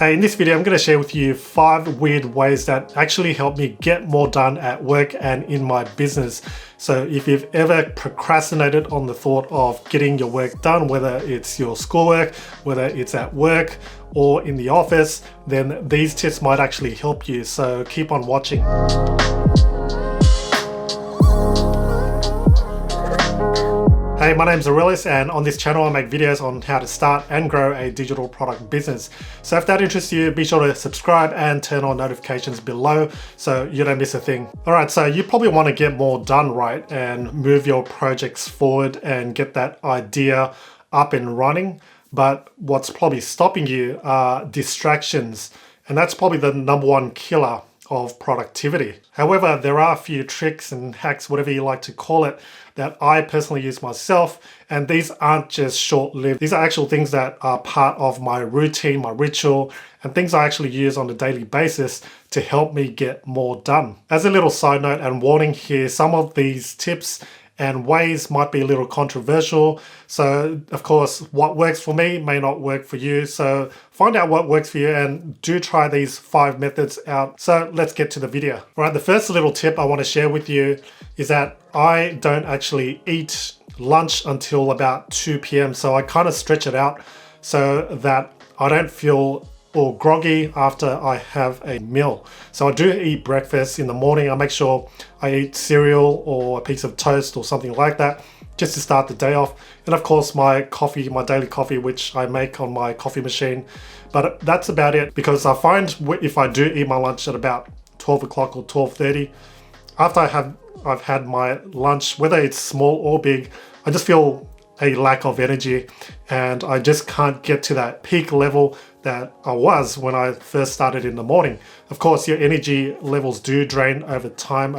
Hey, in this video, I'm going to share with you 5 weird ways that actually help me get more done at work and in my business. So if you've ever procrastinated on the thought of getting your work done, whether it's your schoolwork, whether it's at work or in the office, then these tips might actually help you. So keep on watching. Hey, my name's Aurelius, and on this channel I make videos on how to start and grow a digital product business. So if that interests you, be sure to subscribe and turn on notifications below so you don't miss a thing. Alright, so you probably want to get more done, right? And move your projects forward and get that idea up and running. But what's probably stopping you are distractions. And that's probably the #1 killer of productivity. However, there are a few tricks and hacks, whatever you like to call it, that I personally use myself, and these aren't just short-lived. These are actual things that are part of my routine, my ritual, and things I actually use on a daily basis to help me get more done. As a little side note and warning here, some of these tips and ways might be a little controversial. So of course, what works for me may not work for you. So find out what works for you and do try these 5 methods out. So let's get to the video. All right, the first little tip I want to share with you is that I don't actually eat lunch until about 2 p.m. So I kind of stretch it out so that I don't feel or groggy after I have a meal. So I do eat breakfast in the morning. I make sure I eat cereal or a piece of toast or something like that just to start the day off. And of course my coffee, my daily coffee, which I make on my coffee machine. But that's about it, because I find if I do eat my lunch at about 12 o'clock or 12:30, after I've had my lunch, whether it's small or big, I just feel a lack of energy and I just can't get to that peak level that I was when I first started in the morning. Of course, your energy levels do drain over time,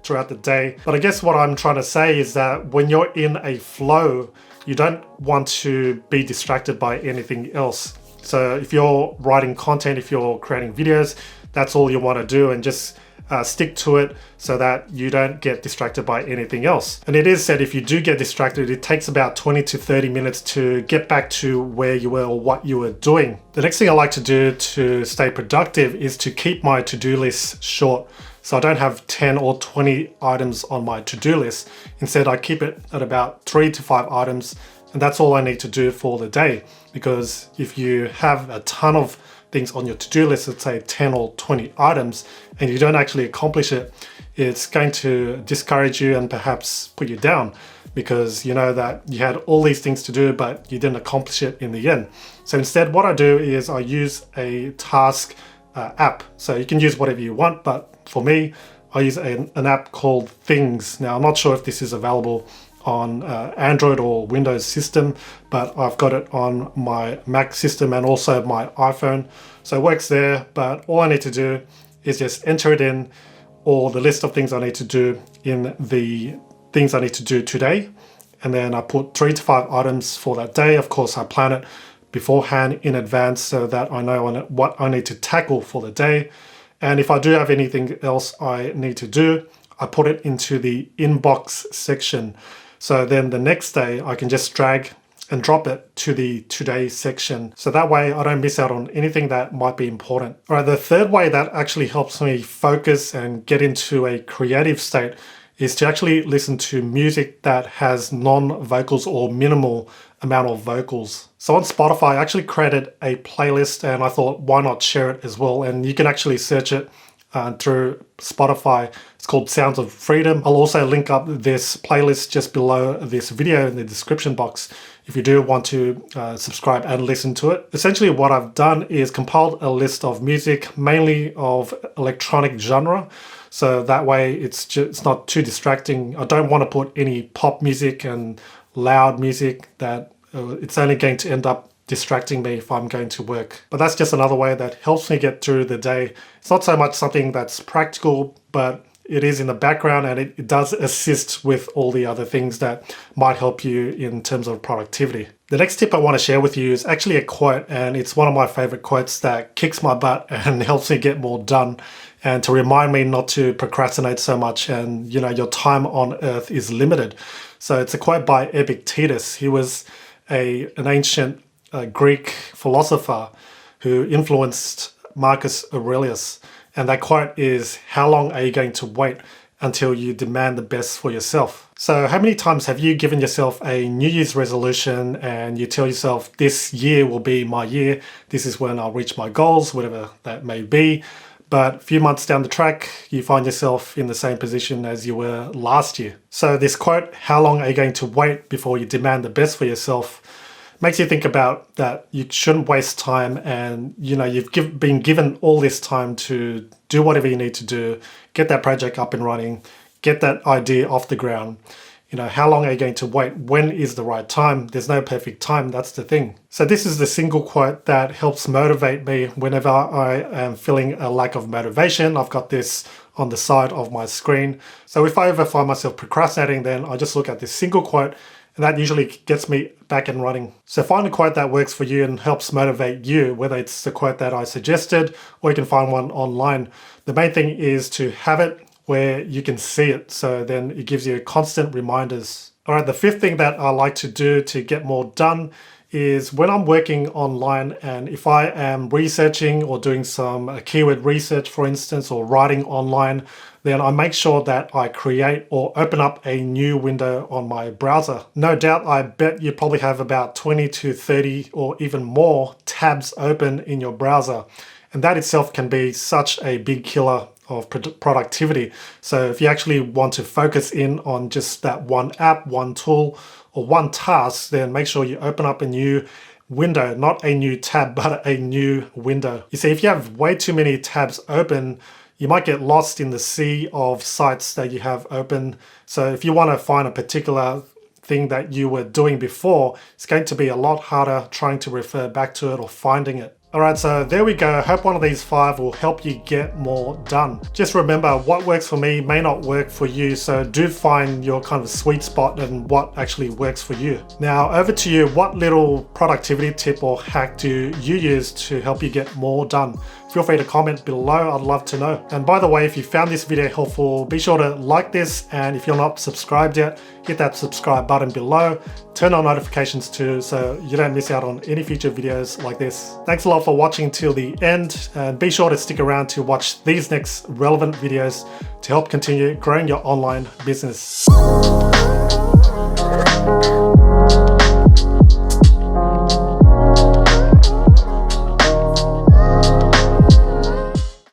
throughout the day. But I guess what I'm trying to say is that when you're in a flow, you don't want to be distracted by anything else. So if you're writing content, if you're creating videos, that's all you want to do, and just stick to it so that you don't get distracted by anything else. And it is said if you do get distracted, it takes about 20 to 30 minutes to get back to where you were or what you were doing. The next thing I like to do to stay productive is to keep my to-do list short. So I don't have 10 or 20 items on my to-do list. Instead, I keep it at about 3 to 5 items, and that's all I need to do for the day. Because if you have a ton of things on your to-do list, let's say 10 or 20 items, and you don't actually accomplish it, it's going to discourage you and perhaps put you down, because you know that you had all these things to do but you didn't accomplish it in the end. So instead, what I do is I use a task app. So you can use whatever you want, but for me, I use an app called Things. Now, I'm not sure if this is available on Android or Windows system, but I've got it on my Mac system and also my iPhone. So it works there, but all I need to do is just enter it in, or the list of things I need to do in the things I need to do today. And then I put 3 to 5 items for that day. Of course, I plan it beforehand in advance so that I know what I need to tackle for the day. And if I do have anything else I need to do, I put it into the inbox section. So then the next day I can just drag and drop it to the today section. So that way I don't miss out on anything that might be important. All right, the third way that actually helps me focus and get into a creative state is to actually listen to music that has non-vocals or minimal amount of vocals. So on Spotify, I actually created a playlist, and I thought, why not share it as well? And you can actually search it through Spotify. It's called Sounds of Freedom. I'll also link up this playlist just below this video in the description box if you do want to subscribe and listen to it. Essentially what I've done is compiled a list of music, mainly of electronic genre. So that way it's not too distracting. I don't want to put any pop music and loud music that it's only going to end up distracting me if I'm going to work. But that's just another way that helps me get through the day. It's not so much something that's practical, but it is in the background, and it does assist with all the other things that might help you in terms of productivity. The next tip I want to share with you is actually a quote, and it's one of my favorite quotes that kicks my butt and helps me get more done, and to remind me not to procrastinate so much, and you know, your time on earth is limited. So it's a quote by Epictetus. He was an ancient Greek philosopher who influenced Marcus Aurelius. And that quote is, "How long are you going to wait until you demand the best for yourself?" So how many times have you given yourself a New Year's resolution and you tell yourself, this year will be my year, this is when I'll reach my goals, whatever that may be. But a few months down the track, you find yourself in the same position as you were last year. So this quote, "How long are you going to wait before you demand the best for yourself?" makes you think about that you shouldn't waste time, and you've been given all this time to do whatever you need to do, get that project up and running, get that idea off the ground. How long are you going to wait? When is the right time? There's no perfect time, that's the thing. So this is the single quote that helps motivate me whenever I am feeling a lack of motivation. I've got this on the side of my screen. So if I ever find myself procrastinating, then I just look at this single quote, and that usually gets me back and running. So find a quote that works for you and helps motivate you, whether it's the quote that I suggested or you can find one online. The main thing is to have it where you can see it, so then it gives you constant reminders. All right, the fifth thing that I like to do to get more done is when I'm working online, and if I am researching or doing some keyword research, for instance, or writing online, then I make sure that I create or open up a new window on my browser. No doubt, I bet you probably have about 20 to 30 or even more tabs open in your browser. And that itself can be such a big killer of productivity. So if you actually want to focus in on just that one app, one tool, or one task, then make sure you open up a new window, not a new tab, but a new window. You see, if you have way too many tabs open, you might get lost in the sea of sites that you have open. So if you want to find a particular thing that you were doing before, it's going to be a lot harder trying to refer back to it or finding it. All right, so there we go. Hope one of these 5 will help you get more done. Just remember, what works for me may not work for you, so do find your kind of sweet spot and what actually works for you. Now, over to you. What little productivity tip or hack do you use to help you get more done? Feel free to comment below, I'd love to know. And by the way, if you found this video helpful, be sure to like this, and if you're not subscribed yet, hit that subscribe button below. Turn on notifications too, so you don't miss out on any future videos like this. Thanks a lot for watching till the end, and be sure to stick around to watch these next relevant videos to help continue growing your online business.